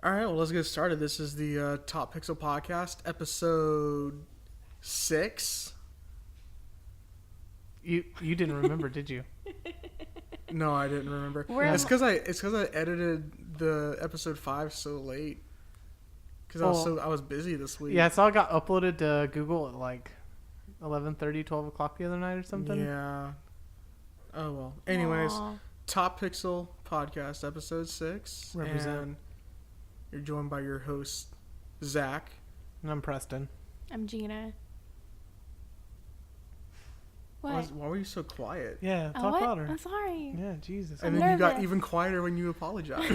All right, well, let's get started. This is the Top Pixel Podcast, episode 6. You didn't remember, did you? No, I didn't remember. It's because I edited the episode 5 so late. Because I was busy this week. Yeah, so it got uploaded to Google at like 11:30, 12 o'clock the other night or something. Yeah. Oh well. Anyways, Aww. Top Pixel Podcast, episode 6. Represent. And you're joined by your host, Zach. And I'm Preston. I'm Gina. What? Why were you so quiet? Yeah, Oh, talk what? louder. I'm sorry. Yeah, Jesus. And I'm then you got nervous. even quieter when you apologized.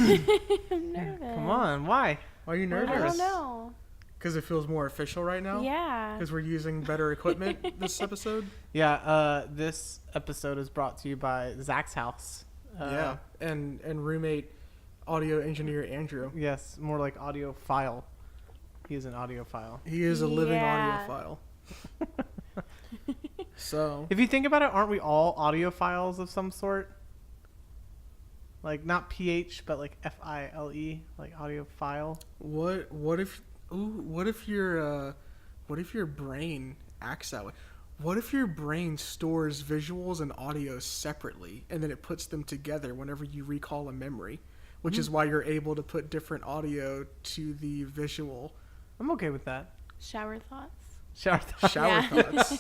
I'm nervous. Come on, why? Why are you I nervous? don't know. Because it feels more official right now? Yeah. Because we're using better equipment this episode? Yeah, this episode is brought to you by Zach's house. Yeah, and roommate audio engineer Andrew. Yes, more like audiophile. He is an audiophile. He is a living Yeah. audiophile. So, If you think about it, aren't we all audiophiles of some sort? Like not PH, but like FILE, like audiophile. what if your brain acts that way? What if your brain stores visuals and audio separately and then it puts them together whenever you recall a memory, which is why you're able to put different audio to the visual? I'm okay with that. Shower thoughts? Shower thoughts. Shower Yeah. thoughts.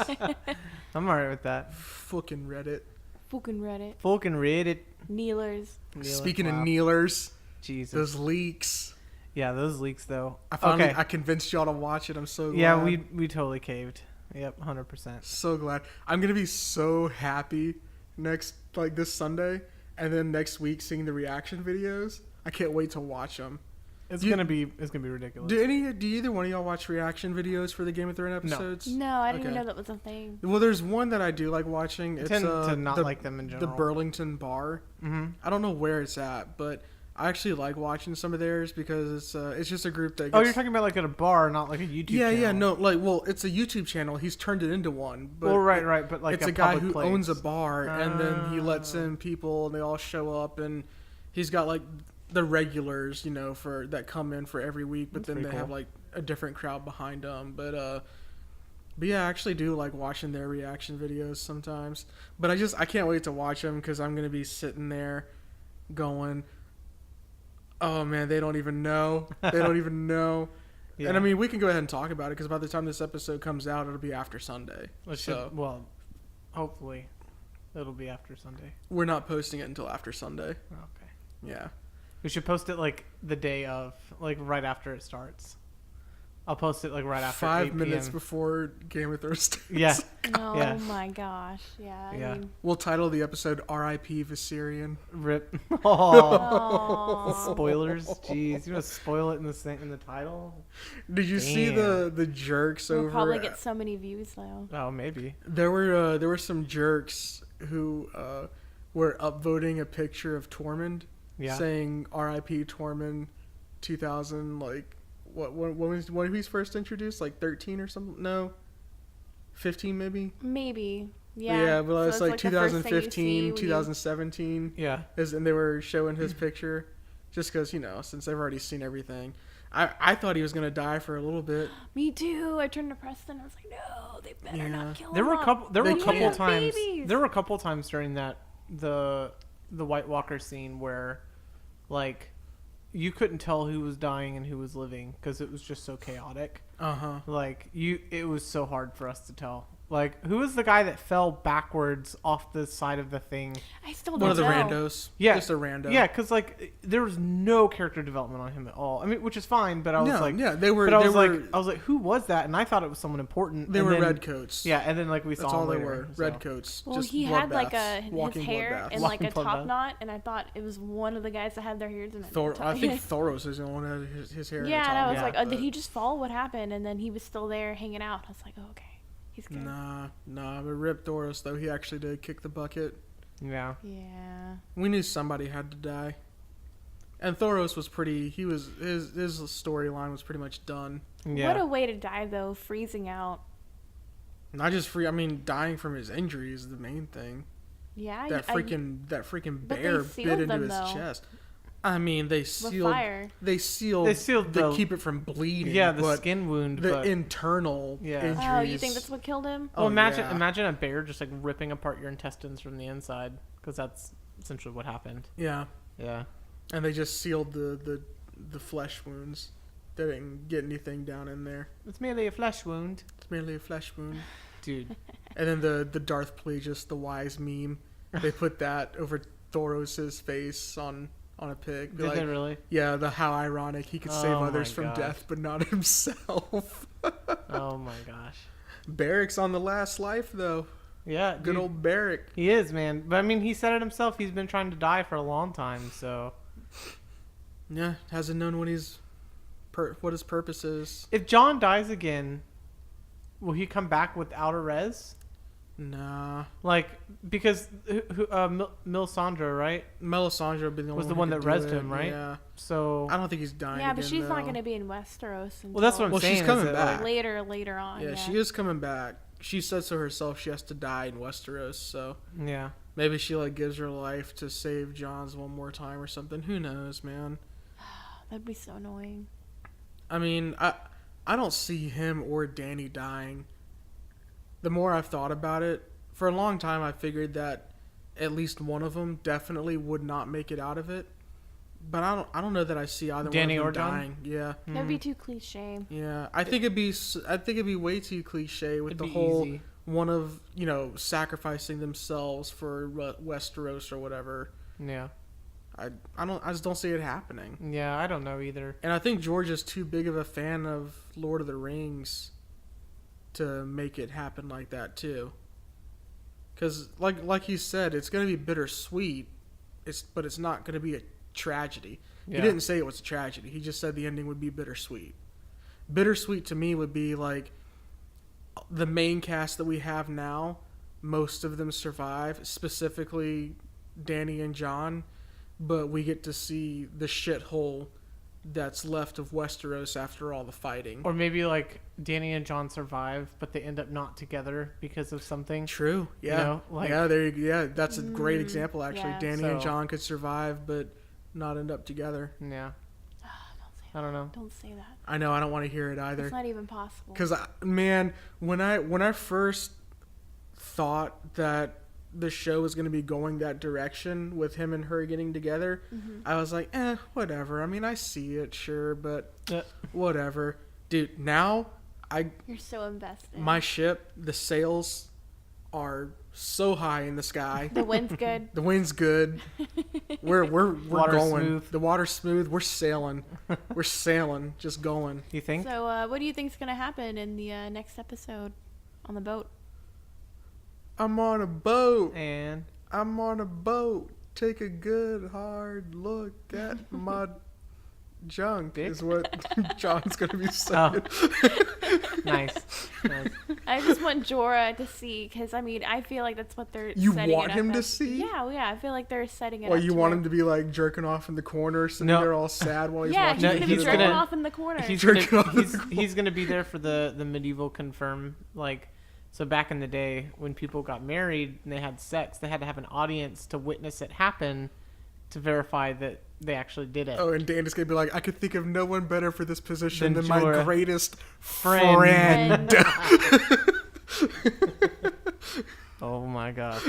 I'm alright with that. Fucking Reddit. Fucking Reddit. Fucking read it. Kneelers. Speaking Wow. of kneelers, Jesus. those leaks. Yeah, those leaks though. I convinced y'all to watch it. I'm so glad. Yeah, we totally caved. Yep, 100%. So glad. I'm gonna be so happy this Sunday, and then next week seeing the reaction videos. I can't wait to watch them. It's gonna be ridiculous. Do either one of y'all watch reaction videos for the Game of Thrones episodes? No, I didn't Okay. even know that was a thing. Well, there's one that I do like watching. I It's tend to not the, like them in the general. Burlington Bar. Mm-hmm. I don't know where it's at, but I actually like watching some of theirs because it's just a group that. Gets, Oh, you're talking about like at a bar, not like a YouTube channel. Yeah, no, it's a YouTube channel. He's turned it into one. But Well, right, but like it's a guy public who place. owns a bar, and then he lets in people, and they all show up, and he's got like the regulars, for that come in for every week, but That's then they pretty have cool. like a different crowd behind them. But yeah, I actually do like watching their reaction videos sometimes. But I can't wait to watch them because I'm gonna be sitting there, going, "Oh man, they don't even know. They don't even know." Yeah. And I mean, we can go ahead and talk about it because by the time this episode comes out, it'll be after Sunday. Well, hopefully, it'll be after Sunday. We're not posting it until after Sunday. Okay. Yeah. We should post it like the day of, like right after it starts. I'll post it like right after 5 8 minutes PM. before Game of Thrones starts. Yeah. Oh Yeah. my gosh. Yeah. Yeah. I mean, We'll title the episode R.I.P. Viserion. Rip. Oh. aw. Spoilers. Jeez, you want to spoil it in the title? Did you see Damn. the jerks We'll over? probably get so many views though. Oh, maybe. There were some jerks who were upvoting a picture of Tormund, Yeah. saying R.I.P. Tormund, 2000 like when he was first introduced, like 13 or something? No, 15 maybe. Maybe. Yeah. Yeah, but it's it's like the first thing you 2015, see when you- 2017. Yeah. And they were showing his picture just because, since they've already seen everything. I thought he was going to die for a little bit. Me too. I turned to Preston. I was like, no, they better Yeah. not kill There him were a off. couple. There were They a couple can't. times. Babies. There were a couple times during that the White Walker scene where, like, you couldn't tell who was dying and who was living because it was just so chaotic. Uh-huh. Like it was so hard for us to tell. Like, who was the guy that fell backwards off the side of the thing? I still don't One of the know. randos. Yeah. Just a rando. Yeah, because like there was no character development on him at all. I mean, which is fine, but I was like, they were. but I they was were, like, who was that? And I thought it was someone important. they and were then- redcoats. Yeah, and then like we That's saw all him they later, were. so. Redcoats. Well, just he had like bloodbaths, his walking hair bloodbaths. in like a Walking top bloodbath. knot, and I thought it was one of the guys that had their hairs in it. I think Thoros is the one that had his hair. Yeah, and I was Yeah, like, oh, but- did he just fall? What happened? And then he was still there hanging out. I was like, oh, okay, he's good. Nah. But Rip Thoros though, he actually did kick the bucket. Yeah. Yeah. We knew somebody had to die. And Thoros was pretty. He was his storyline was pretty much done. Yeah. What a way to die, though, freezing out. Not just free. I mean, dying from his injuries is the main thing. Yeah. That freaking But they bear sealed bit into them, his though. chest. I mean, they With sealed. fire. They sealed. They sealed to the- keep it from bleeding. Yeah, the but skin wound. The but, internal Yeah. injuries. Oh, you think that's what killed him? well, Oh, imagine yeah. imagine a bear just like ripping apart your intestines from the inside, because that's essentially what happened. Yeah, Yeah. and they just sealed the flesh wounds. They didn't get anything down in there. It's merely a flesh wound, It's merely a flesh wound. dude. And then the Darth Plagueis, the wise meme, they put that over Thoros' face on a pig. Be Did like, they really? yeah, how ironic. He could save Oh others my from gosh. death, but not himself. Oh my gosh. Barrick's on the last life, though. Yeah. Good dude. old Barrick. He is, man. But I mean, he said it himself. He's been trying to die for a long time. So Yeah, hasn't known what what his purpose is. if Jon dies again, will he come back without a res? Nah. Like, because Melisandre, right? Melisandre would be the Was the who one could that do rezzed it. him, right? Yeah. So I don't think he's dying. Yeah, but again, she's not though. going to be in Westeros until well, that's what I'm Well, saying. she's is coming that, back. like, later on. Yeah, she is coming back. She said so herself. She has to die in Westeros, so yeah. maybe she gives her life to save Jon's one more time or something. Who knows, man? That'd be so annoying. I mean, I don't see him or Danny dying. The more I've thought about it, for a long time I figured that at least one of them definitely would not make it out of it. But I don't know that I see either Danny one or of them Jon? dying. Yeah. That'd be too cliche. Yeah, I think it'd be way too cliche with It'd the be whole easy. one of sacrificing themselves for Westeros or whatever. Yeah. I just don't see it happening. Yeah, I don't know either. And I think George is too big of a fan of Lord of the Rings to make it happen like that too. Because like he said, it's gonna be bittersweet. But it's not gonna be a tragedy. Yeah. He didn't say it was a tragedy. He just said the ending would be bittersweet. Bittersweet to me would be like the main cast that we have now. Most of them survive, specifically Danny and Jon, but we get to see the shithole that's left of Westeros after all the fighting. Or maybe like Danny and Jon survive, but they end up not together because of something. True. Yeah. You know, like- yeah. There. Yeah. That's a great example. Actually, yeah. Danny and So- Jon could survive, but not end up together. Yeah. Don't say I don't know. that. Don't say that. I know. I don't want to hear it It's either. not even possible. Because man, when I first thought that the show was going to be going that direction with him and her getting together, I was like, whatever. I mean, I see it, sure, but whatever. Dude, now You're so invested. my ship, the sails are so high in the sky. The wind's good. The wind's good. We're Water's going. smooth. The water's smooth. We're sailing. We're sailing. Just going. You think? So, what do you think's gonna happen in the next episode on the boat? I'm on a boat. And I'm on a boat. Take a good hard look at my junk. Dick? Is what John's gonna be saying. nice. Nice. I just want Jorah to see, because I mean, I feel like that's what they're. You setting want it up him to as. see? Yeah, well, yeah. I feel like they're setting it. Or up you want where- him to be like jerking off in the corner, sitting No. there all sad while he's Yeah, watching he's No, the gonna be he's jerking gonna- off in the corner. He's Jerking gonna, off in he's, the he's gonna be there for the medieval confirm, like, so back in the day when people got married and they had sex, they had to have an audience to witness it happen to verify that they actually did it. Oh, and Danny's gonna be like, I could think of no one better for this position Than than my Jorah. greatest Friend. friend. Oh my gosh.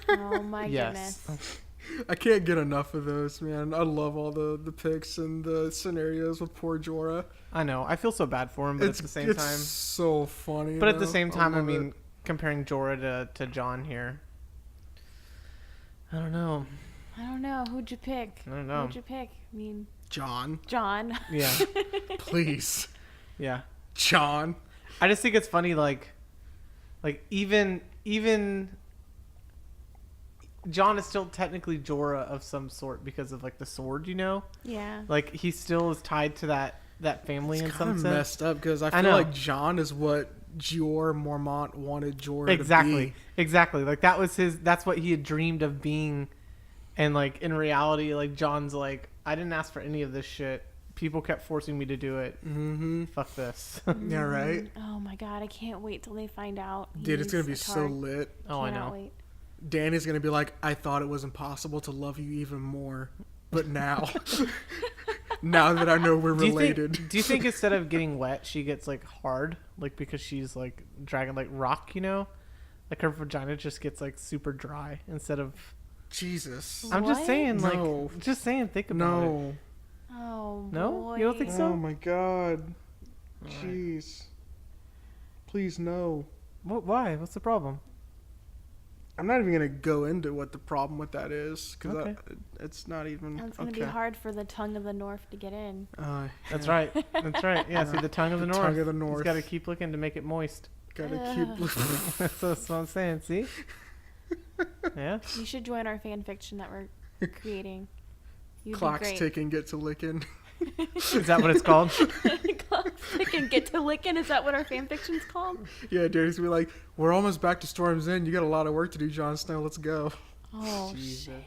Oh my Yes. goodness. I can't get enough of those, man. I love all the pics and the scenarios with poor Jorah. I know. I feel so bad for him, but at the same it's time. so funny. But at the though. same time, I love mean, it. comparing Jorah to Jon here. I don't know. I don't know. Who'd you pick? I don't know. Who'd you pick? I mean, Jon, Jon. Yeah. please, Yeah. Jon. I just think it's funny, like even Jon is still technically Jorah of some sort because of like the sword, you know? Yeah. Like he still is tied to that family in It's some kind of sense. messed up because I I feel know. like Jon is what Jeor Mormont wanted Jorah Exactly. to be. Exactly. Like that's what he had dreamed of being, and like in reality, like Jon's like, I didn't ask for any of this shit. People kept forcing me to do it. Mm-hmm. Fuck this. Yeah, right. Oh my god, I can't wait till they find out. Dude, it's he's gonna be a so Targ. lit. Oh, I Cannot know. Wait. Danny's gonna be like, I thought it was impossible to love you even more. but now, now that I know we're related. Do you think instead of getting wet, she gets like hard, like because she's like dragging like rock, you know, like her vagina just gets like super dry instead of. Jesus. I'm just What? saying, like, No. just saying, think about it. No. Oh, No? boy. You don't think so? Oh my God. All right. Jeez. Please no. What? Why? What's the problem? I'm not even gonna go into what the problem with that is because Okay. it's not even. It's going to okay. be hard for the tongue of the north to get in. That's yeah. right. That's right. Yeah. See, the tongue of the north. Tongue of the He's north. got to keep looking to make it moist. Gotta Ugh. keep. That's what I'm saying. See? Yeah. You should join our fan fiction that we're creating. You'd Clock's be great. ticking. Get to licking. Is that what it's called? Clock's ticking. Get to licking. Is that what our fan fiction's called? Yeah, dude. He's gonna be like, we're almost back to Storm's End. You got a lot of work to do, Jon Snow. Let's go. Oh, Jesus. shit.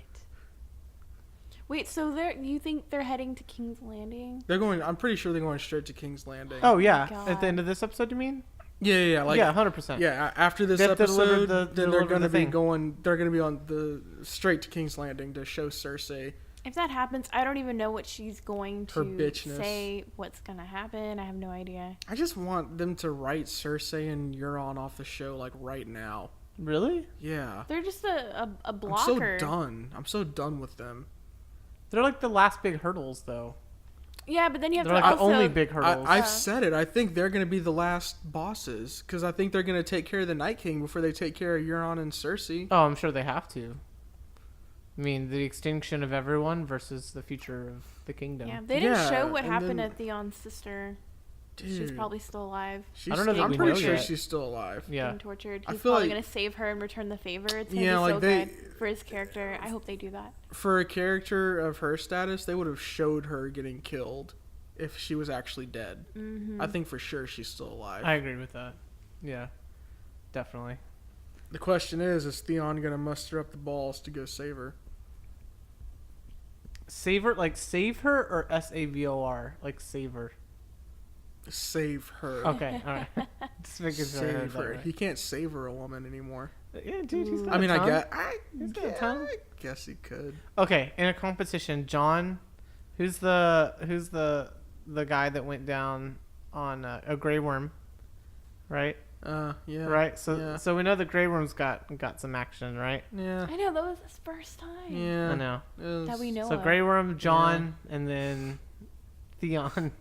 Wait, so you think they're heading to King's Landing? They're going. I'm pretty sure they're going straight to King's Landing. Oh yeah. God. At the end of this episode, you mean? Yeah. Like, yeah, 100%. Yeah, after this They have to deliver episode, the- then deliver they're the gonna be thing. going. They're gonna be on the straight to King's Landing to show Cersei. If that happens, I don't even know what she's going Her to bitchness. say. What's gonna happen? I have no idea. I just want them to write Cersei and Euron off the show like right now. Really? Yeah. They're just a I'm blocker. so done. I'm so done with them. They're like the last big hurdles, though. Yeah, but then you have They're to like also. the only big hurdles. I've said it. I think they're going to be the last bosses because I think they're going to take care of the Night King before they take care of Euron and Cersei. Oh, I'm sure they have to. I mean, the extinction of everyone versus the future of the kingdom. Yeah, they didn't Yeah, show what and happened then- to Theon's sister. She's Dude, probably still alive. she's I don't know still- that I'm we pretty know sure yet. she's still alive. Yeah. Being tortured. I He's feel probably like- gonna save her and return the favor. It's gonna Yeah, be like so they- good for his character. I hope they do that. For a character of her status, they would have showed her getting killed if she was actually dead. Mm-hmm. I think for sure she's still alive. I agree with that. Yeah, definitely. The question is Theon going to muster up the balls to go save her? Save her, like save her, or SAVOR, like save her. Save her. Okay, all right. Just making sure I heard Save that her. right. He can't save her a woman anymore. Yeah, dude, he's got I a mean, tongue. I He's got a tongue. guess he could. Okay, in a competition, Jon, who's the guy that went down on a Grey Worm, right? Yeah. Right. So yeah. so we know the Grey Worm's got some action, right? Yeah. I know that was his first time. Yeah. I know. It was- That we know So of. Grey Worm, Jon, and then Theon.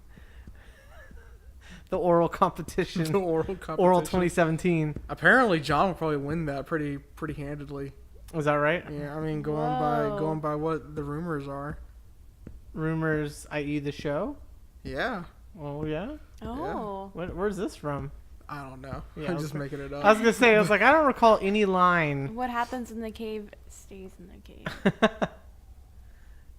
The oral competition. The oral competition. Oral 2017. Apparently, John will probably win that pretty handedly. Was that right? Yeah, I mean, Whoa. going by what the rumors are. Rumors, i.e., the show. Yeah. Oh yeah. Oh. Where's this from? I don't know. Yeah, I'm just okay. making it up. I was gonna say, I was like, I don't recall any line. What happens in the cave stays in the cave.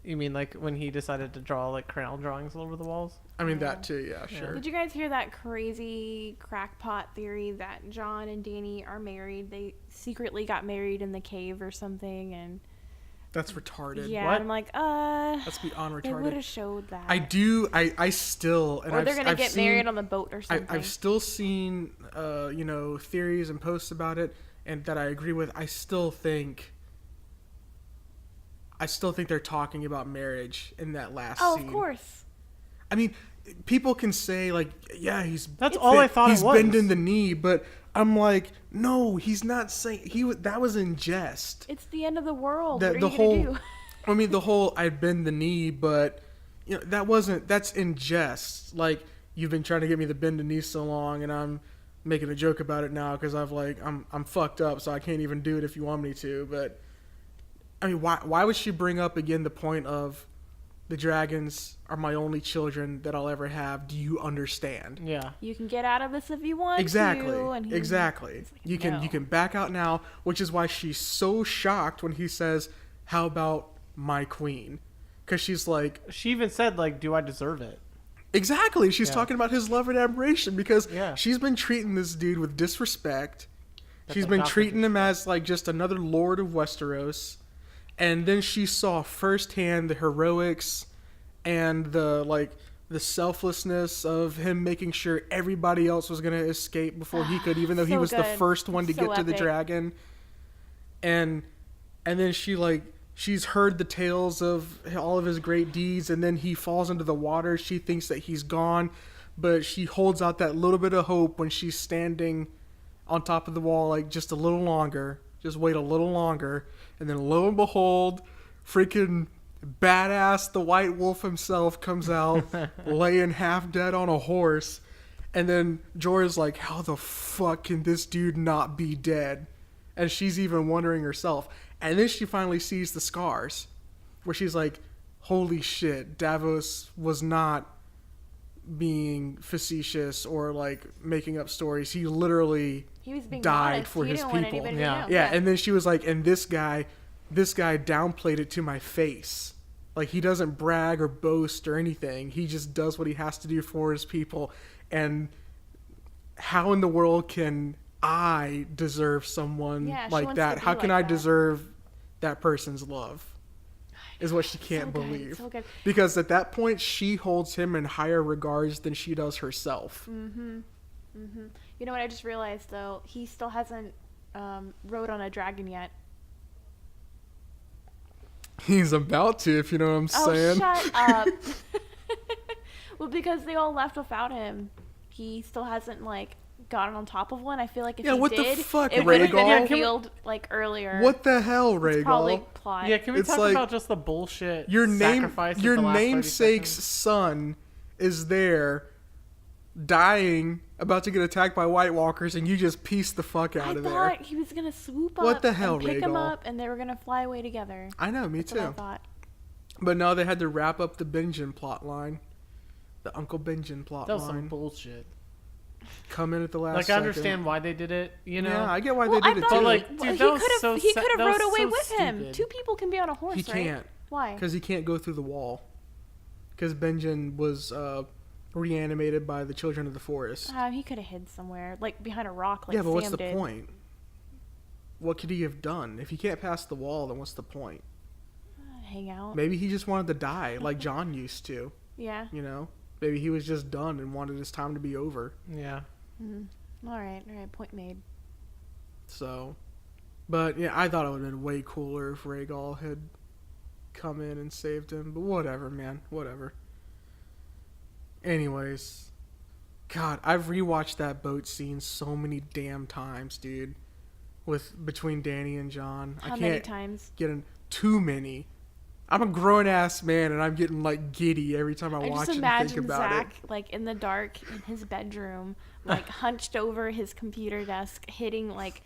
You mean like when he decided to draw like crayon drawings all over the walls? I mean that too. Yeah, Yeah. sure. Did you guys hear that crazy crackpot theory that John and Dany are married? They secretly got married in the cave or something, and That's retarded. yeah, What? I'm like, That's beyond they would retarded. have showed that. I still, and or I've, they're gonna I've get seen, married on the boat or something. I've still seen, theories and posts about it, and that I agree with. I still think they're talking about marriage in that last oh, scene. of course. I mean, people can say like, yeah, he's That's all I thought he's it was. bending the knee, but I'm like, no, he's not saying that was in jest. It's the end of the world. The- what are the you whole- gonna do? I mean, the whole I bend the knee, but that's in jest. Like, you've been trying to get me to bend the knee so long, and I'm making a joke about it now because I'm fucked up, so I can't even do it if you want me to. But I mean, why would she bring up again the point of the dragons are my only children that I'll ever have? Do you understand? Yeah. You can get out of this if you want Exactly. to. And Exactly. he's like, You can "No." you can back out now, which is why she's so shocked when he says, "How about my queen?" Because she's like, She even said like, "Do I deserve it?" exactly. She's Yeah. talking about his love and admiration because Yeah. she's been treating this dude with disrespect. That's She's like been gossip treating him disrespect. as like just another lord of Westeros. And then she saw firsthand the heroics and the selflessness of him making sure everybody else was going to escape before he could, even though he So was the good. first one to So get to the epic. dragon. And then she she's heard the tales of all of his great deeds, and then he falls into the water. She thinks that he's gone, but she holds out that little bit of hope when she's standing on top of the wall, like, just a little longer. Just wait a little longer. And then lo and behold, freaking badass, the White Wolf himself comes out, laying half dead on a horse. And then Jorah's like, how the fuck can this dude not be dead? And she's even wondering herself. And then she finally sees the scars, where she's like, holy shit, Davos was not being facetious or like making up stories. He literally He was being died honest. for He his didn't want people. anybody to Yeah. know. Yeah, and then she was like, and this guy downplayed it to my face. Like, he doesn't brag or boast or anything. He just does what he has to do for his people. And how in the world can I deserve someone Yeah, she like wants that? to be How can like I that. deserve that person's love? Is what she can't So good, believe. so good. Because at that point, she holds him in higher regards than she does herself. You know what I just realized, though? He still hasn't rode on a dragon yet. He's about to, if you know what I'm saying. Oh, shut up. Well, because they all left without him. He still hasn't, like, gotten on top of one. I feel like if Yeah, he what the did, fuck, it would have been Rhaegal? revealed, like, earlier. What the hell, It's probably Rhaegal? plot. Yeah, can we It's talk like, about just the bullshit Your sacrifice at the last 30 namesake's seconds? son is there, dying, about to get attacked by White Walkers, and you just piece the fuck out I of there. thought he was going to swoop up What the hell, and pick him Rhaegal? up, and they were going to fly away together. I know, me That's what I too. thought. But no, they had to wrap up the Benjen plot line. The Uncle Benjen plot That was some line. bullshit. Come in at the last Like, I second. understand why they did it, you know? Yeah, I get why Well, they I did it thought too. But, like, dude, he that was could so have he sa- could have that rode was away so with him. stupid. 2 people can be on a horse, He right? can't. Why? Because he can't go through the wall. Because Benjen was reanimated by the Children of the Forest. He could have hid somewhere, like behind a rock, like yeah, but Sam what's the did. point? What could he have done? If he can't pass the wall, then what's the point? Hang out. Maybe he just wanted to die, like Jon used to. Yeah. You know? Maybe he was just done and wanted his time to be over. Yeah. All right. Point made. So, but yeah, I thought it would have been way cooler if Rhaegal had come in and saved him. But whatever, man. Whatever. Anyways, God, I've rewatched that boat scene so many damn times, dude. Between Danny and Jon, How I many can't times? get in too many. I'm a grown ass man, and I'm getting like giddy every time I I watch just it and think imagine about Zach it. like in the dark in his bedroom, like hunched over his computer desk, hitting like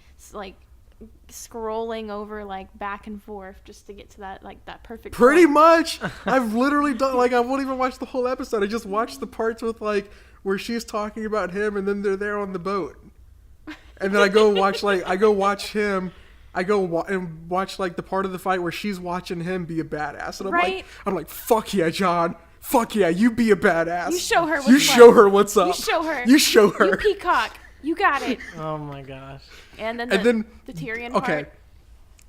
scrolling over like back and forth just to get to that perfect. Pretty point. much. I've literally done I won't even watch the whole episode. I just watch the parts with like where she's talking about him, and then they're there on the boat, and then I go watch him. I go and watch like the part of the fight where she's watching him be a badass, and I'm like, fuck yeah, Jon. Fuck yeah, you be a badass. You show her. You show her what's up. You show her. You show her. You peacock. You got it. Oh my gosh. And then the Tyrion okay. part.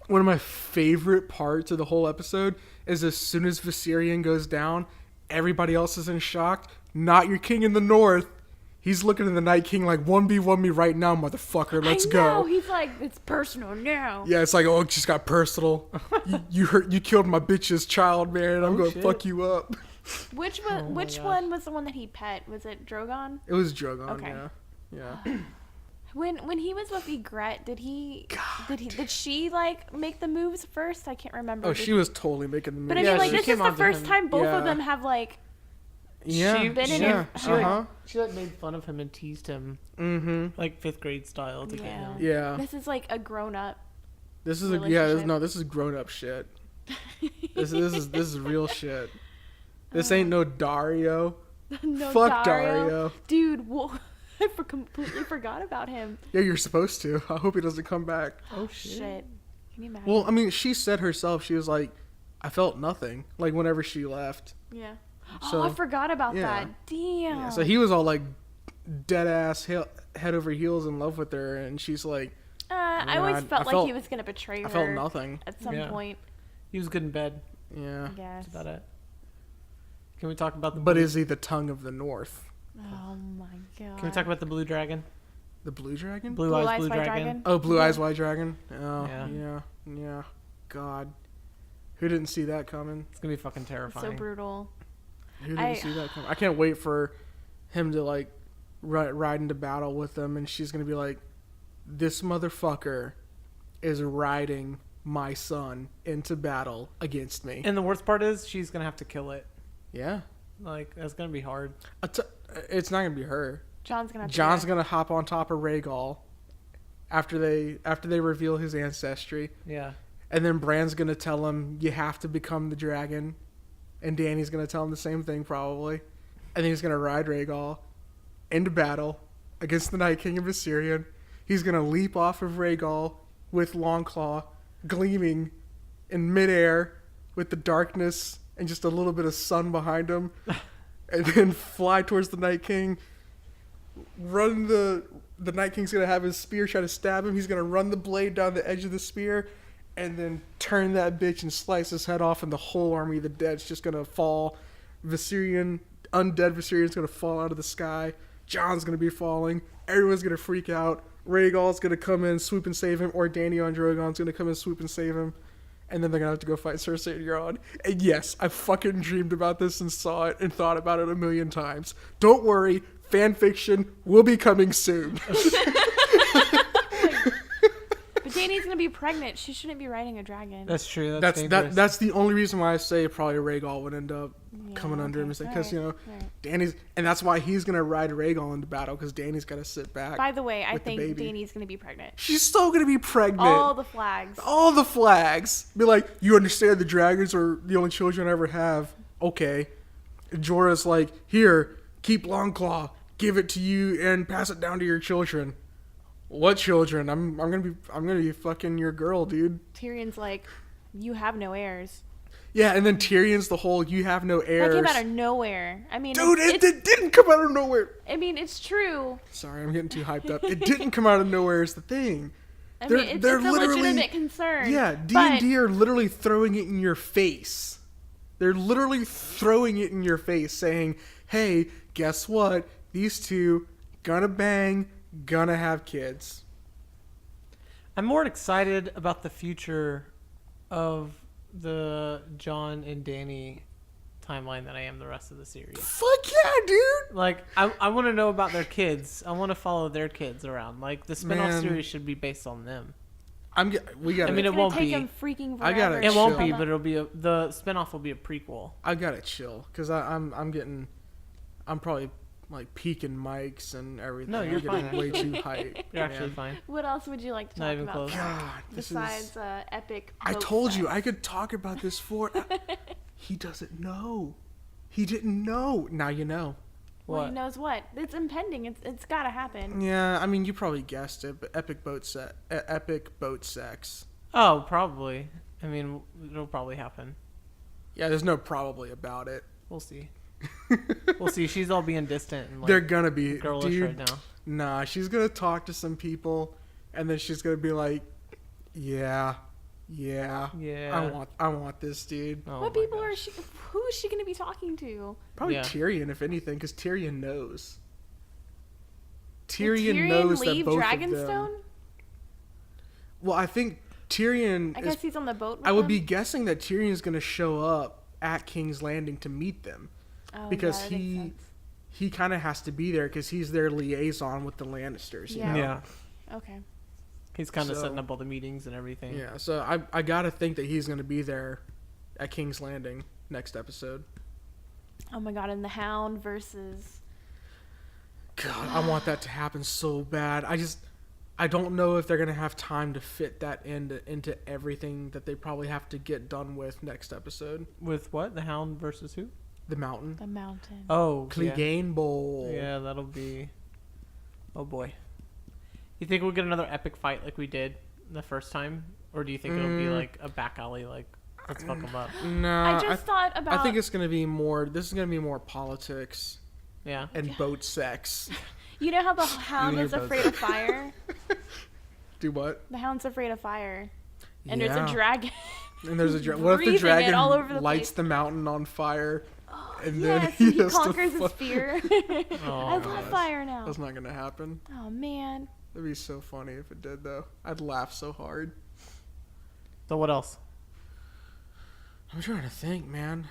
One of my favorite parts of the whole episode is as soon as Viserion goes down, everybody else is in shock. Not your king in the north. He's looking at the Night King like, 1v1 me right now, motherfucker. Let's go. He's like, it's personal now. Yeah, it's like, oh, it just got personal. you killed my bitch's child, man. I'm going to fuck you up. Which one was the one that he pet? Was it Drogon? It was Drogon, Okay. yeah. When he was with Ygritte, did she like make the moves first? I can't remember. Oh, she was totally making the move. But I Yeah, mean, like she this came is the on to first him. time both Yeah. of them have like. yeah, been in yeah, it. She made fun of him and teased him mm-hmm. like 5th grade style to get Yeah. him. Yeah. This is like a grown up. This is relationship. this is grown up shit. This is real shit. This ain't no Dario. No, Fuck Dario. Dude, I completely forgot about him. Yeah, you're supposed to. I hope he doesn't come back. Oh shit. Can you imagine? Well, I mean, she said herself, she was like, I felt nothing. Like, whenever she left. yeah. So, I forgot about yeah. that. Damn. Yeah, so he was all like, dead ass, head over heels in love with her. And she's like, I always I felt like felt- he was gonna betray her. I felt nothing. At some Yeah. point. He was good in bed. Yeah. I guess. That's about it. Can we talk about the But blue, is he the tongue of the north? Oh my god. Can we talk about the blue dragon? The blue dragon? Blue eyes blue White dragon. Oh, Blue Yeah. Eyes White Dragon? Oh, Yeah. yeah. God. Who didn't see that coming? It's gonna be fucking It's terrifying. so brutal. Who didn't see that coming? I can't wait for him to like ride into battle with them, and she's gonna be like, "This motherfucker is riding my son into battle against me." And the worst part is she's gonna have to kill it. Yeah, Like that's gonna be hard. it's not gonna be her. John's gonna. John's gonna hop on top of Rhaegal after they reveal his ancestry, Yeah. and then Bran's gonna tell him, "You have to become the dragon," and Dany's gonna tell him the same thing probably, and then he's gonna ride Rhaegal into battle against the Night King of Viserion. He's gonna leap off of Rhaegal with Longclaw gleaming in midair with the darkness and just a little bit of sun behind him, and then fly towards the Night King. Run the Night King's gonna have his spear try to stab him. He's gonna run the blade down the edge of the spear, and then turn that bitch and slice his head off, and the whole army of the dead's just gonna fall. Undead Viserion's gonna fall out of the sky. Jon's gonna be falling. Everyone's gonna freak out. Rhaegal's gonna come in, swoop and save him, or Dany on Drogon's gonna come in, swoop and save him, and then they're gonna have to go fight Cersei and Euron. And yes, I fucking dreamed about this and saw it and thought about it a million times. Don't worry, fan fiction will be coming soon. But Dany's gonna be pregnant. She shouldn't be riding a dragon. That's true. That's dangerous. That's the only reason why I say probably Rhaegal would end up coming under him, okay. because Alright. Dany's, and that's why he's gonna ride Rhaegal into battle, because Dany's got to sit back. By the way, I with the think baby. Dany's gonna be pregnant. She's still gonna be pregnant. All the flags. All the flags. Be like, you understand the dragons are the only children I ever have. Okay. And Jorah's like, here, keep Longclaw, give it to you, and pass it down to your children. What children? I'm gonna be fucking your girl, dude. Tyrion's like, you have no heirs. Yeah, and then Tyrion's the whole, you have no heirs. That came out of nowhere. I mean, Dude, it didn't come out of nowhere. I mean, it's true. Sorry, I'm getting too hyped up. It didn't come out of nowhere is the thing. I They're- mean, it's they're a literally- legitimate concern. Yeah, but D&D are literally throwing it in your face. They're literally throwing it in your face, saying, hey, guess what? These two, gonna bang, gonna have kids. I'm more excited about the future of the Jon and Dany timeline than I am the rest of the series. Fuck yeah, dude! Like, I want to know about their kids. I want to follow their kids around. Like, the spin-off Man. series should be based on them. We gotta, I mean, it's it gonna won't take be. him freaking forever. I gotta It won't chill. be, but it'll be the spin-off will be a prequel. I gotta chill, because I'm probably like peaking mics and everything. No, you're I'm getting fine, way actually. too hype. You're actually man. fine. What else would you like to Not talk even about? close. God, this Besides is... epic. I boat told you sex? I could talk about this for... He doesn't know. He didn't know. Now you know. Well, What? he knows what. It's impending. It's gotta happen. Yeah, I mean, you probably guessed it, but epic boat sex. Oh, probably. I mean, it'll probably happen. Yeah, there's no probably about it. We'll see. We'll see. She's all being distant and like They're gonna be... girlish dude, right now. Nah, she's gonna talk to some people, and then she's gonna be like, yeah, Yeah. I want this, dude. Oh What my people gosh. are she? Who is she gonna be talking to? Probably Yeah. Tyrion, if anything, because Tyrion knows. Did Tyrion knows that leave both of Dragonstone? them... Well, I think Tyrion I is... guess he's on the boat. With I would them? be guessing that Tyrion's going to show up at King's Landing to meet them, Oh, because yeah, that makes sense. he kind of has to be there because he's their liaison with the Lannisters. You Yeah. know? Yeah. Okay. He's kind of So- setting up all the meetings and everything. Yeah. So I got to think that he's going to be there at King's Landing next episode. Oh my god! And the Hound versus. God, I want that to happen so bad. I don't know if they're going to have time to fit that into everything that they probably have to get done with next episode. With what? The Hound versus who? The Mountain. The Mountain. Oh, yeah. Clegane Bowl. Yeah, that'll be. Oh boy. You think we'll get another epic fight like we did the first time, or do you think it'll be like a back alley, like let's fuck them up? No, I just thought about. I think it's going to be more... This is going to be more politics Yeah. and boat sex. You know how the Hound Your is boat's afraid of fire? Do what? The Hound's afraid of fire. And there's Yeah. a dragon. And there's a what if the breathing it dragon all over the lights place. the mountain on fire? And Yes, then he has to conquers his fight. fear. Oh, I God. love fire now. That's not gonna happen. Oh man. That'd be so funny if it did, though. I'd laugh so hard. So what else? I'm trying to think, man.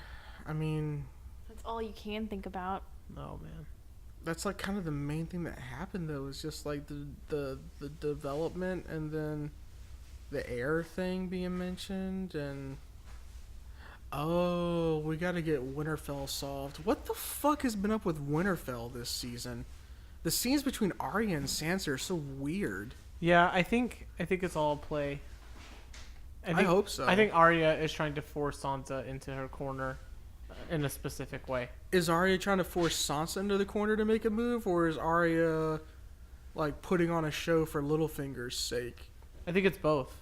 I mean, That's all you can think about. Oh man. that's like kind of the main thing that happened though, is just like the development and then the air thing being mentioned, and oh, we got to get Winterfell solved. What the fuck has been up with Winterfell this season? The scenes between Arya and Sansa are so weird. Yeah, I think it's all play. I hope so. I think Arya is trying to force Sansa into her corner in a specific way. Is Arya trying to force Sansa into the corner to make a move, or is Arya like putting on a show for Littlefinger's sake? I think it's both.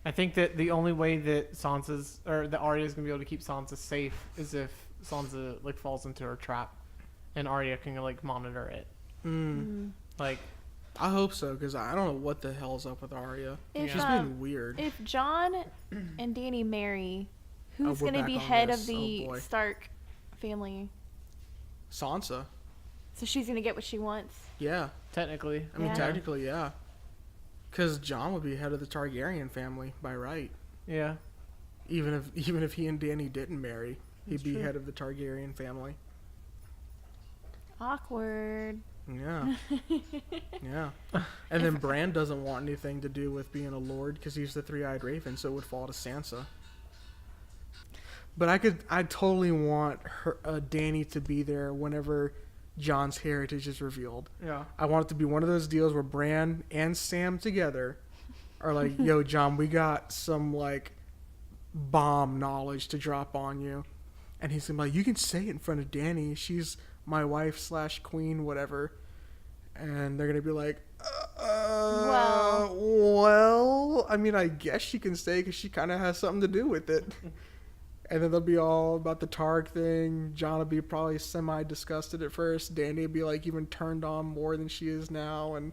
I think that the only way that that Arya is gonna be able to keep Sansa safe is if Sansa like falls into her trap, and Arya can like monitor it. Like, I hope so, because I don't know what the hell's up with Arya. If, She's being weird. If Jon and Dany marry, who's we're going to back be on head this. of the Oh, boy. Stark family? Sansa. So she's going to get what she wants. Yeah. technically, I mean, Yeah. technically, yeah. Because Jon would be head of the Targaryen family by right. yeah. Even if he and Dany didn't marry, he'd That's be true. head of the Targaryen family. Awkward. Yeah. Yeah. And then Bran doesn't want anything to do with being a lord because he's the three-eyed raven, so it would fall to Sansa. But I totally want Dany to be there whenever Jon's heritage is revealed. Yeah. I want it to be one of those deals where Bran and Sam together are like, yo, Jon, we got some, like, bomb knowledge to drop on you. And he's gonna be like, you can say it in front of Dany. She's my wife / queen, whatever. And they're gonna be like, well, I mean, I guess she can stay because she kind of has something to do with it. And then they'll be all about the Targ thing. Jon will be probably semi-disgusted at first. Dany will be like even turned on more than she is now. And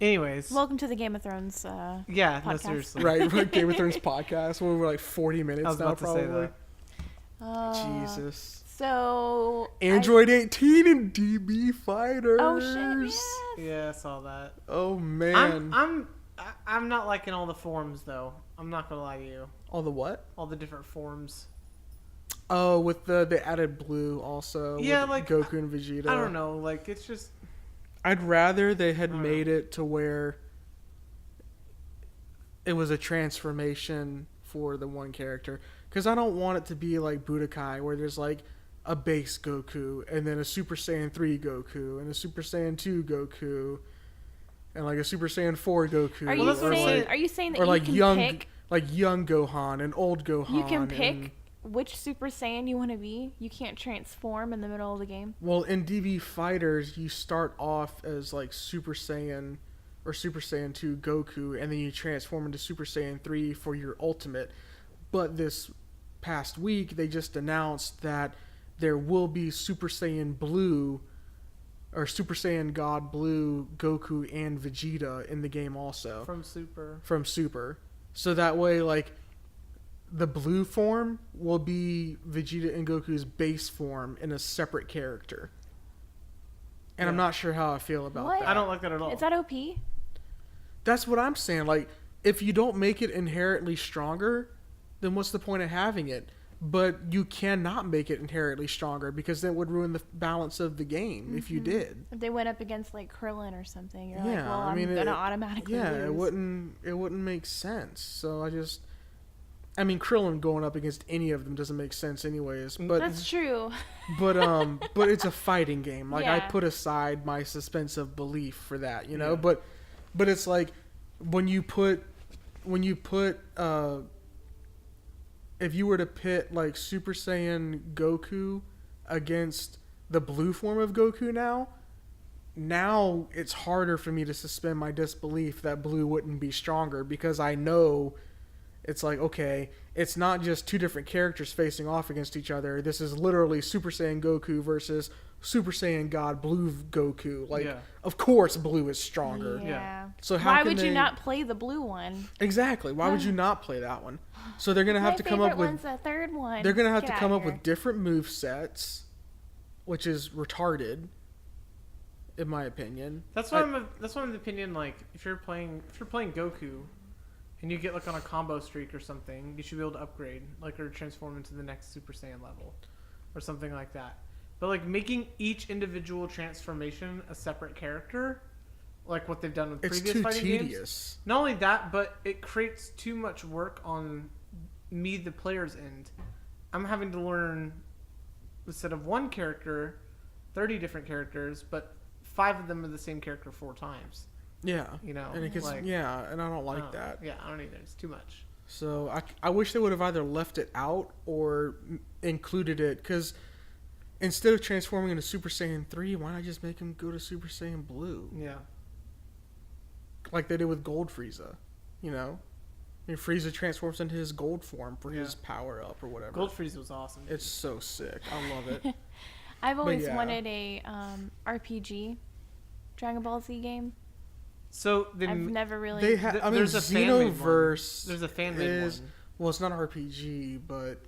Anyways, Welcome to the Game of Thrones yeah, no, podcast. seriously. right, Game of Thrones podcast. We're like 40 minutes I was now, about to probably. say that. Jesus. So Android 18 and DB Fighters. Oh shit! Yes. Yeah, I saw that. Oh man. I'm not liking all the forms though. I'm not gonna lie to you. All the what? All the different forms. Oh, with the added blue also. Yeah, with like, Goku and Vegeta. I don't know. Like, it's just. I'd rather they had I don't made it to where it was a transformation for the one character. Because I don't want it to be like Budokai, where there's like a base Goku, and then a Super Saiyan 3 Goku, and a Super Saiyan 2 Goku, and like a Super Saiyan 4 Goku. Are Well, you that's what I'm saying? saying. Are you saying that or you like can young, pick? like young Gohan and old Gohan. You can pick and- which Super Saiyan you want to be. You can't transform in the middle of the game. Well, in DB Fighters, you start off as like Super Saiyan or Super Saiyan 2 Goku, and then you transform into Super Saiyan 3 for your ultimate. But this past week, they just announced that there will be Super Saiyan Blue or Super Saiyan God Blue Goku and Vegeta in the game also. From Super. From Super. So that way, like, the blue form will be Vegeta and Goku's base form in a separate character. And I'm Yeah. not sure how I feel about What? that. I don't like that at all. Is that OP? That's what I'm saying. Like, if you don't make it inherently stronger, then what's the point of having it? But you cannot make it inherently stronger because that would ruin the balance of the game if you did. If they went up against like Krillin or something, you're like, Yeah, well, I I'm mean, gonna automatically Yeah, lose. it wouldn't make sense. So I mean, Krillin going up against any of them doesn't make sense anyways. But That's true. but it's a fighting game. Like, I Yeah. put aside my suspense of belief for that, you know. Yeah. But it's like when you put if you were to pit like Super Saiyan Goku against the blue form of Goku now it's harder for me to suspend my disbelief that blue wouldn't be stronger because I know it's like, okay, it's not just two different characters facing off against each other. This is literally Super Saiyan Goku versus Super Saiyan God Blue Goku. Like, Yeah. of course blue is stronger. Yeah. So how Why can would they... you not play the blue one? Exactly. Why would you not play that one? So they're going to have My to come up favorite with... one's the third one. They're going to have Get to out come of up here. with different move sets, which is retarded, in my opinion. That's why I'm of the opinion, like, if you're playing Goku, and you get like on a combo streak or something, you should be able to upgrade, like, or transform into the next Super Saiyan level, or something like that. But like making each individual transformation a separate character, like what they've done with It's previous too fighting tedious. games. Not only that, but it creates too much work on me, the player's end. I'm having to learn, instead of one character, 30 different characters, but 5 of them are the same character 4 times. Yeah. You know, And it gets, like, yeah, and I don't like that. Yeah, I don't either. It's too much. So I wish they would have either left it out or included it, because instead of transforming into Super Saiyan 3, why not just make him go to Super Saiyan Blue? Yeah. Like they did with Gold Frieza, you know? And Frieza transforms into his gold form for his power up or whatever. Gold Frieza was awesome. It's so sick. I love it. I've always yeah. wanted a RPG Dragon Ball Z game. So I've never really. They I mean, there's a fan-made Xenoverse. There's a fan-made one. Well, it's not an RPG, but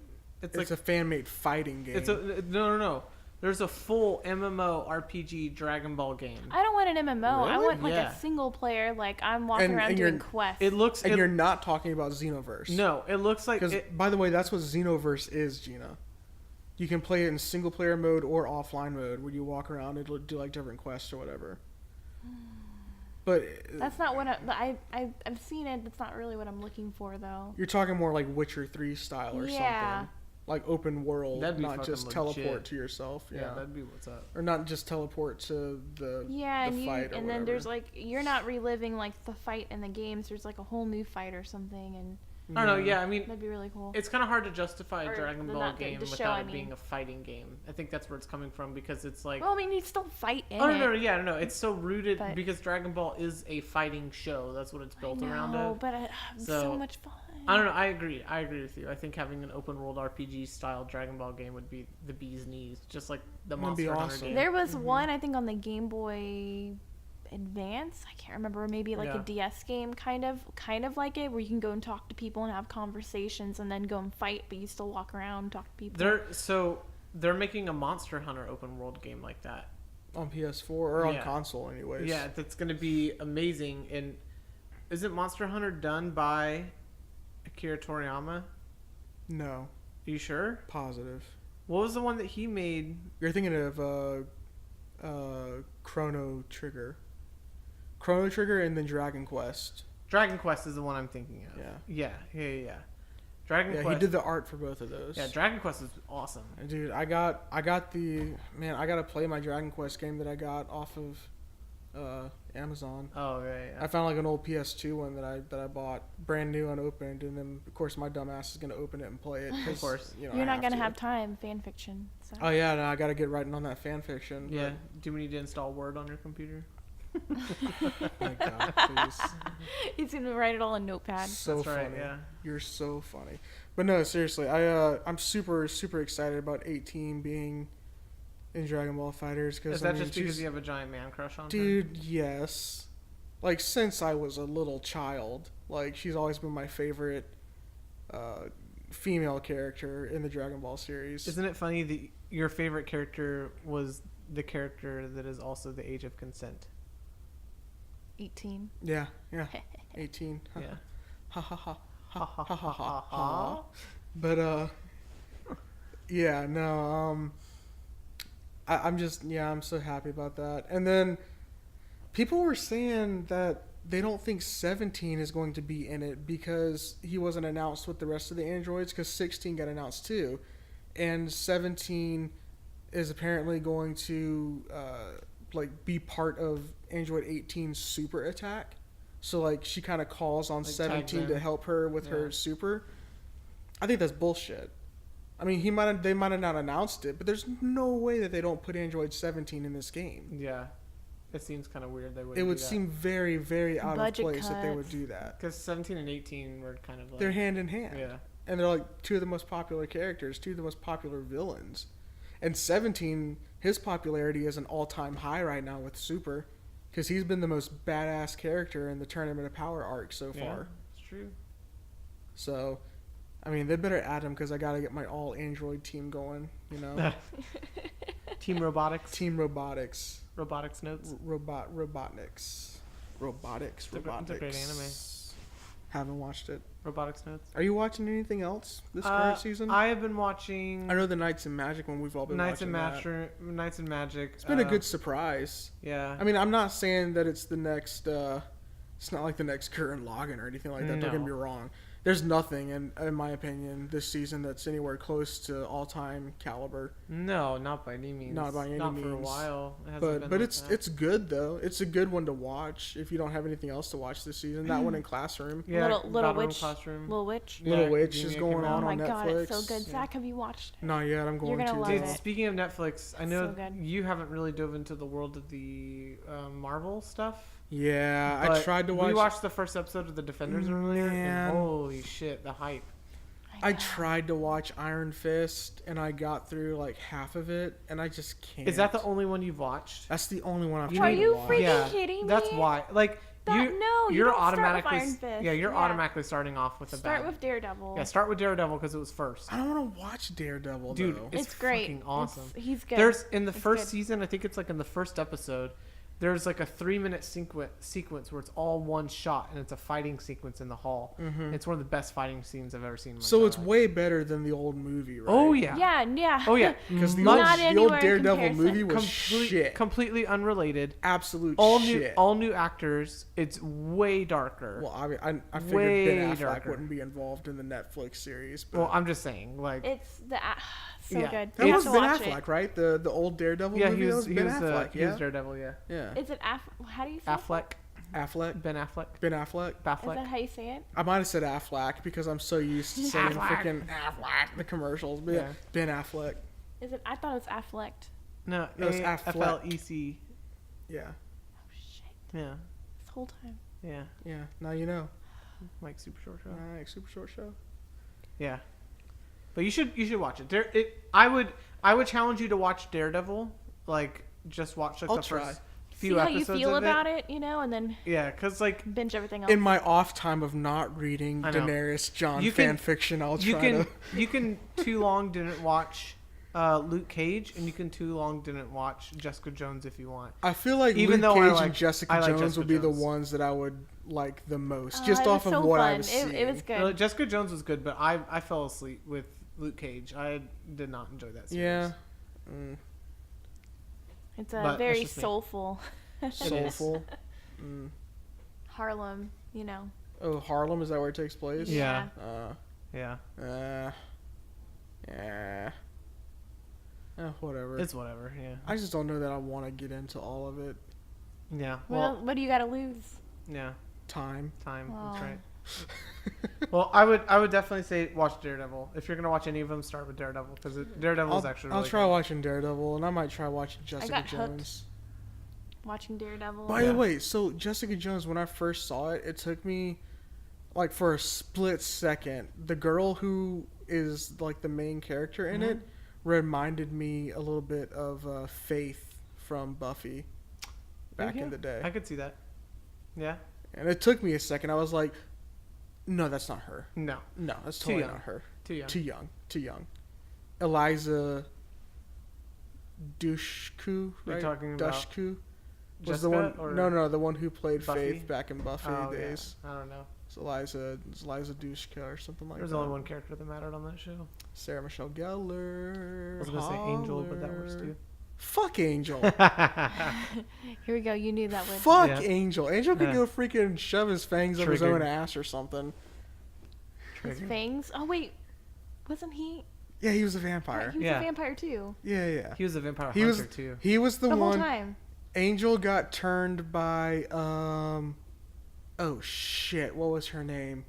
it's like a fan-made fighting game. It's a no. There's a full MMO RPG Dragon Ball game. I don't want an MMO. I Really? want like Yeah. a single player. Like I'm walking around doing quests. It looks. and you're not talking about Xenoverse. No, it looks like. Because, by the way, that's what Xenoverse is, Gina. You can play it in single-player mode or offline mode, where you walk around and do like different quests or whatever. But That's not what I've seen it. That's not really what I'm looking for, though. you're talking more like Witcher 3 style or Yeah. something. Like open world, That'd be not fucking just legit. teleport to yourself. yeah, that'd be what's up. Or not just teleport to the Yeah, the and fight or and whatever. then there's like you're not reliving like the fight in the games. There's like a whole new fight or something, and I don't know. Yeah, I mean, that'd be really cool. it's kind of hard to justify a Or Dragon the- Ball not the- game the show, without I it mean. being a fighting game. I think that's where it's coming from, because it's like. Well, I mean, you still fight in Oh it. no! It's so rooted But- because Dragon Ball is a fighting show. That's what it's built around it. but it's so So, much fun. I don't know. I agree with you. I think having an open world RPG style Dragon Ball game would be the bee's knees, just like the That'd be Monster Hunter awesome. game. There was one I think on the Game Boy Advance. I can't remember. Maybe like Yeah. a DS game, kind of like it, where you can go and talk to people and have conversations, and then go and fight, but you still walk around and talk to people. They're making a Monster Hunter open world game like that. on PS4 or on Yeah. console, anyways. Yeah, that's going to be amazing. And isn't Monster Hunter done by Akira Toriyama? No, Are you sure? positive. What was the one that he made? You're thinking of Chrono Trigger. Chrono Trigger and then Dragon Quest. Dragon Quest is the one I'm thinking of. Yeah. Yeah. Dragon Yeah, Quest. he did the art for both of those. Yeah, Dragon Quest is awesome. And dude, I got the man. I gotta play my Dragon Quest game that I got off of Amazon. Oh, right. I found like an old PS2 one that I bought brand new unopened, and then of course my dumbass is gonna open it and play it. 'Cause, Of course. you know, You're I not gonna to. have time. Fan fiction. So. Oh yeah, no, I gotta get writing on that fan fiction. Yeah. Do we need to install Word on your computer? But, my God, please. He's gonna write it all in Notepad. So That's right, funny. yeah. You're so funny. But no, seriously, I'm super excited about 18 being in Dragon Ball Fighters, because Is that just because you have a giant man crush on her? dude, yes. Like since I was a little child, like she's always been my favorite female character in the Dragon Ball series. Isn't it funny that your favorite character was the character that is also the age of consent? 18. Yeah. 18. Yeah. Ha ha ha. Ha ha ha ha ha. But yeah, no, I'm so happy about that. And then people were saying that they don't think 17 is going to be in it because he wasn't announced with the rest of the androids, because 16 got announced too, and 17 is apparently going to like be part of Android 18's super attack. So like she kind of calls on Like 17 tags to in. help her with her Yeah. super. I think that's bullshit. I mean, they might have not announced it, but there's no way that they don't put Android 17 in this game. Yeah. It seems kind of weird they would. It would seem very, very out Budget of place that they would cuts. do that. because 17 and 18 were kind of like. They're hand in hand. Yeah. And they're like two of the most popular characters, two of the most popular villains. And 17, his popularity is an all-time high right now with Super, because he's been the most badass character in the Tournament of Power arc so Yeah, far. it's true. So, I mean, they better add him, because I got to get my all-Android team going, you know? Team Robotics. Team Robotics. Robotics notes. Robotniks. It's a great anime. Haven't watched it. Robotics Notes. Are you watching anything else this current season? I have been watching. I know the Knights and Magic one. We've all been watching that. Knights and Magic. It's been a good surprise. Yeah. I mean, I'm not saying that it's the next. It's not like the next Gurren Lagann or anything like that. Don't get me wrong. There's nothing, in my opinion, this season that's anywhere close to all-time caliber. No, not by any means. Not by any not means. Not for a while. It hasn't But been but like it's that. it's good though. It's a good one to watch if you don't have anything else to watch this season. That one in Classroom. Yeah, Little Battle Room Witch. Classroom. Little Witch. Little Yeah, Witch is Academia going came on Oh out. my god, it's so Netflix. good. Zach, have you watched it? Not yet. I'm going You're gonna to. love Dude, it. speaking of Netflix, I know So good. you haven't really dove into the world of the Marvel stuff. Yeah, I but tried to watch. We watched the first episode of The Defenders earlier, Man. and holy shit, the hype. I know. tried to watch Iron Fist, and I got through like half of it, and I just can't. Is that the only one you've watched? That's the only one I've Are tried to you watch. freaking kidding That's me? why. Like No, you you're don't start with automatically. Iron Fist. Yeah, you're Yeah. automatically starting off with a Start bad. with Daredevil. Yeah, start with Daredevil because it was first. I don't want to watch Daredevil, Dude, though. It's great. fucking awesome. He's good. There's in the It's first good. season, I think it's like in the first episode, there's like a 3-minute sequence where it's all one shot and it's a fighting sequence in the hall. Mhm. It's one of the best fighting scenes I've ever seen in my So entire it's life. way better than the old movie, right? Oh yeah. Yeah. Oh yeah. Because the, Much- old, Not the old anywhere in Daredevil comparison. movie was shit. completely unrelated. Absolute All shit. all new actors. It's way darker. Well, I figured Way Ben Affleck darker. wouldn't be involved in the Netflix series. But Well, I'm just saying, like, It's so Yeah. good. that You was have to Ben watch Affleck, it. right? The old Daredevil yeah, movie. he That was Ben Affleck. he Yeah. was Daredevil, yeah. Yeah. Is it how do you say Affleck, Affleck. Ben Affleck, Ben Affleck. Is that Affleck. how you say it? I might have said Affleck because I'm so used to saying Affleck. freaking Affleck the commercials. But yeah, Yeah. Ben Affleck. Is it? I thought it was Affleck. No, No, it's Affleck. Affleck. Yeah. Oh shit! Yeah, This whole time. Yeah. Now you know. like super short show. All right, super short show. Yeah, but you should watch it. I would challenge you to watch Daredevil. Like, just watch like I'll the try. first few See how you episodes feel of about it, and then Yeah, because like binge everything else. In my off time of not reading I know. Daenerys Jon You can- fan fiction, I'll you try can to. you can too long didn't watch Luke Cage, and you can too long didn't watch Jessica Jones if you want. I feel like Even Luke though I Cage like- and Jessica I like Jones Jessica would be the Jones. ones that I would like the most, Oh, just it off was of so what fun. I've seen. It was good. Jessica Jones was good, but I fell asleep with Luke Cage. I did not enjoy that series. Yeah. Mm. It's But a that's very just me. soulful Soulful. Mm. Harlem. Oh, Harlem, is that where it takes place? Yeah. Uh, Yeah, yeah. Whatever. it's whatever. Yeah, I just don't know that I want to get into all of it. yeah. Well, Well, what do you got to lose? yeah. Time. Time. Wow. That's right. Well, I would definitely say watch Daredevil. If you're gonna watch any of them, start with Daredevil because Daredevil is actually. I'll Really try good. watching Daredevil, and I might try watching Jessica got hooked. Jones. Watching Daredevil. By Yeah. the way, so Jessica Jones, when I first saw it, it took me, like, for a split second. The girl who is, like, the main character in it reminded me a little bit of Faith from Buffy back Yeah, in the day. I could see that. Yeah. And it took me a second. I was like, no, that's not her. No. No, that's Too totally young. not her. Too young. Too young. Eliza Dushku, right? talking about Dushku was Jessica the one. or No, the one who played Buffy? Faith back in Buffy Oh, days. yeah. I don't know. It's Eliza Dushka or something like There's that. only one character that mattered on that show. Sarah Michelle Gellar. I was gonna say Angel, but that works too. Fuck Angel. Here we go. You knew that would. Fuck Yeah. Angel. Angel could Yeah. go freaking shove his fangs up his Triggered. own ass or something. His fangs. Oh wait, wasn't he? Yeah, he was a vampire. He was Yeah. a vampire too. Yeah. He was a vampire He hunter was too. He was the The whole one. time. Angel got turned by oh shit, what was her name?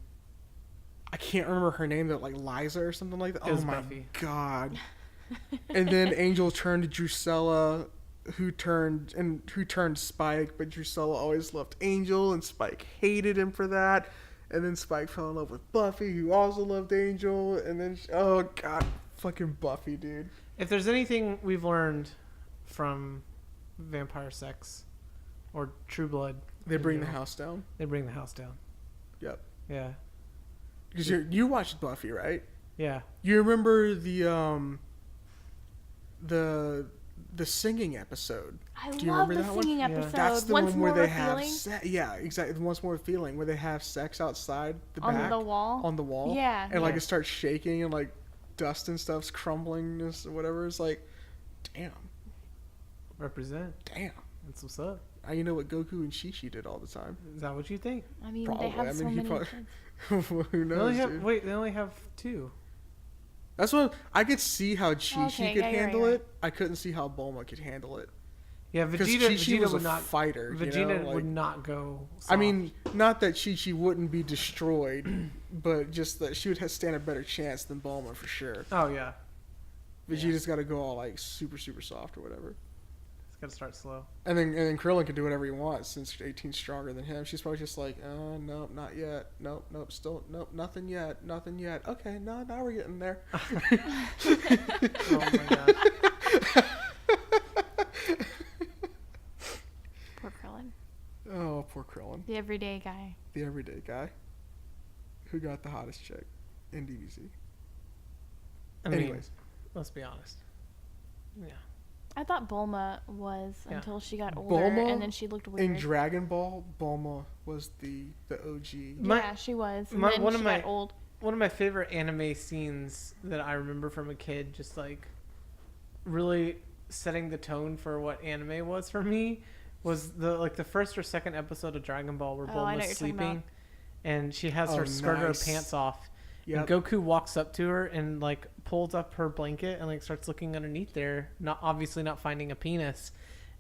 I can't remember her name, but like Liza or something like that. It was Oh my Buffy. god. And then Angel turned Drusilla, who turned Spike, but Drusilla always loved Angel and Spike hated him for that. And then Spike fell in love with Buffy, who also loved Angel, and then oh god, fucking Buffy, dude. If there's anything we've learned from vampire sex or True Blood, They bring the Yeah. house down. they bring the house down. Yep. Yeah. Because you watched Buffy, right? Yeah. You remember the the singing episode. I Do you love remember the that one? singing Yeah. episode. That's the Once one where more they with have feeling yeah, exactly. Once more with feeling, where they have sex outside the on back the wall. on the wall. Yeah. And like Yeah. it starts shaking and like dust and stuff's crumbling or whatever. It's like, damn, Represent. damn. That's what's up. Now you know what Goku and Shishi did all the time. Is that what you think? I mean, Probably. they have I mean, so he many probably- kids. Who They knows, only dude? have they only have 2. That's what I could see how Chi Okay, could yeah, you're handle right. it. I couldn't see how Bulma could handle it. Yeah, Because Vegeta was would a not. fighter. Vegeta you know? Like, would not go. I Soft. mean, not that Chi wouldn't be destroyed, but just that she would stand a better chance than Bulma for sure. Oh yeah, Vegeta's got to go all like super soft or whatever. it's gotta start slow. And then Krillin can do whatever he wants since 18's stronger than him. She's probably just like, nope, not yet. Nope, still, nope, nothing yet. Okay, no, now we're getting there. Oh my god. Poor Krillin. Oh, poor Krillin. The everyday guy. The everyday guy who got the hottest chick in DBZ. I mean, Anyways, let's be honest. Yeah. I thought Bulma was Yeah. until she got older, Bulma and then she looked in weird. Dragon Ball, Bulma was the OG. Yeah, she was. And then one she of my got old. one of my favorite anime scenes that I remember from a kid, just like really setting the tone for what anime was for me, was the first or second episode of Dragon Ball where Oh, I know what Bulma's you're talking sleeping, about. and she has Oh, her skirt or nice. pants off, Yep. and Goku walks up to her and like pulls up her blanket and like starts looking underneath there, obviously not finding a penis,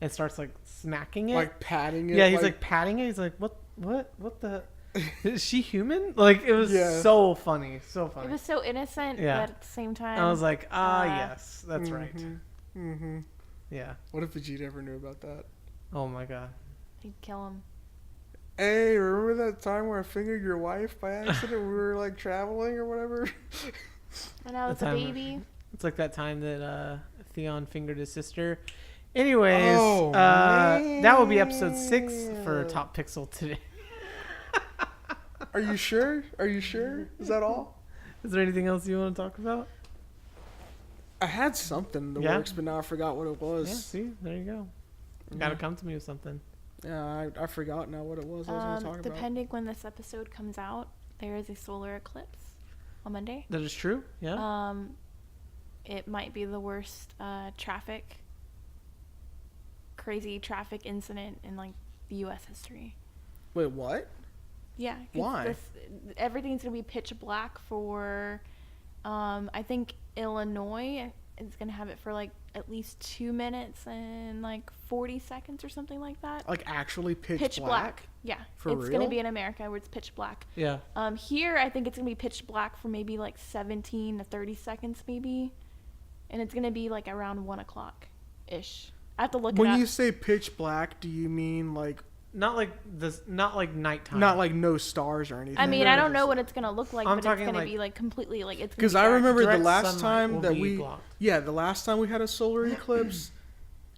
and starts like smacking it. Like patting it. Yeah, he's like patting it. He's like, what the? Is she human? Like, it was Yeah. so funny, so funny. It was so innocent, Yeah. but at the same time, I was like, yes, that's right. Mm-hmm. Yeah. What if Vegeta ever knew about that? Oh my god. he'd kill him. Hey, remember that time where I fingered your wife by accident? We were like traveling or whatever. And now it's a time- baby. It's like that time that Theon fingered his sister. Anyways, Oh, that will be episode 6 for man. Top Pixel today. Are you sure? Is that all? Is there anything else you want to talk about? I had something in the Yeah? works, but now I forgot what it was. Yeah, see, there you go. You gotta come to me with something. Yeah, I forgot now what it was I was going to talk about. Depending when this episode comes out, there is a solar eclipse on Monday. That is true. Yeah. It might be the worst crazy traffic incident in like the U.S. history. Wait, what? Yeah. 'cause Why? Everything's gonna be pitch black for, I think Illinois is gonna have it for like at least 2 minutes and like 40 seconds or something like that. Like actually pitch black. Yeah. For it's gonna real? be in America where it's pitch black. Yeah. Here I think it's gonna be pitch black for maybe like 17 to 30 seconds maybe, and it's gonna be like around 1 o'clock ish. I have to look it When up. you say pitch black, do you mean like Not like this. Not like nighttime. not like no stars or anything? I mean, I don't know what it's gonna look like, I'm but it's talking gonna like- be like completely like it's. Because Because I remember the Direct last sunlight will time that be we, blocked. the last time we had a solar eclipse,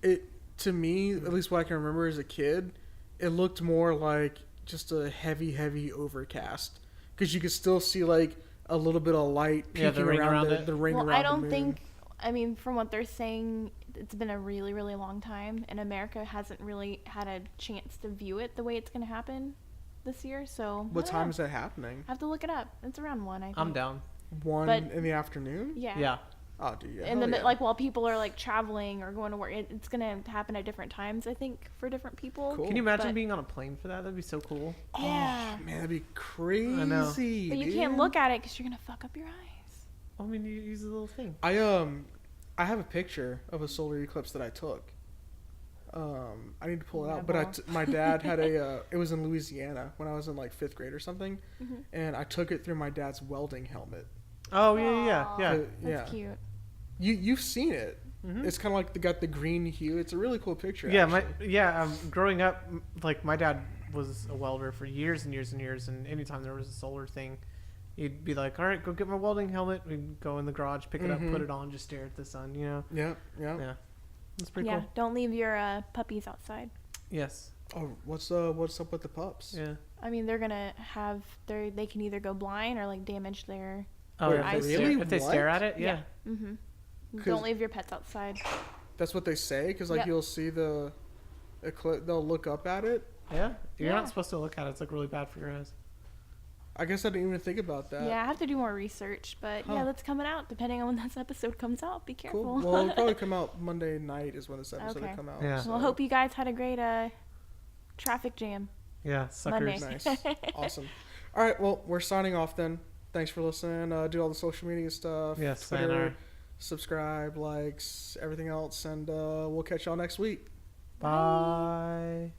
it to me, at least what I can remember as a kid, it looked more like just a heavy overcast. Because you could still see like a little bit of light Yeah, peeking the ring around the, it. the ring Well, around I don't the moon. think. I mean, from what they're saying, it's been a really, really long time, and America hasn't really had a chance to view it the way it's gonna happen this year. So What I don't time know. is that happening? I have to look it up. It's around 1, I think. I'm down. 1 But- in the afternoon? Yeah. Yeah. Oh, dude, yeah. And hell then, yeah. like, while people are like traveling or going to work, it's gonna happen at different times. I think for different people. Cool. Can you imagine But- being on a plane for that? That'd be so cool. Yeah. Oh, man, that'd be crazy. know. But you can't look at it because you're gonna fuck up your eyes. I mean, you use a little thing. I have a picture of a solar eclipse that I took. I need to pull it out, but Incredible. my dad had it was in Louisiana when I was in like 5th grade or something, and I took it through my dad's welding helmet. Oh yeah. Aw, Yeah. That's Yeah. cute. You've seen it. Mhm. It's kind of like got the green hue. It's a really cool picture. Yeah. actually. Growing up, like my dad was a welder for years and years and years, and anytime there was a solar thing, he'd be like, "All right, go get my welding helmet." We'd go in the garage, pick it up, put it on, just stare at the sun. You know. Yeah. Yeah. That's pretty Yeah. cool. Don't leave your puppies outside. Yes. Oh, what's up with the pups? Yeah. I mean, they're gonna have they can either go blind or like damage their. Oh, Wait, yeah, if they really? stare, if they stare What? at it, yeah. Mm-hmm. 'Cause- Don't leave your pets outside. That's what they say, because like Yep. you'll see the they'll look up at it. Yeah, you're Yeah. not supposed to look at it. It's like really bad for your eyes. I guess I didn't even think about that. Yeah, I have to do more research, but Huh. yeah, that's coming out depending on when this episode comes out. Be careful. Cool. Well, it'll probably come out Monday night is when this episode will Okay. come out. Yeah. So. Well, hope you guys had a great traffic jam. Yeah, suckers. Monday. Nice. Awesome. All right. Well, we're signing off then. Thanks for listening. Do all the social media stuff. Yes, Twitter, sayonara. subscribe, likes, everything else, and we'll catch y'all next week. Bye.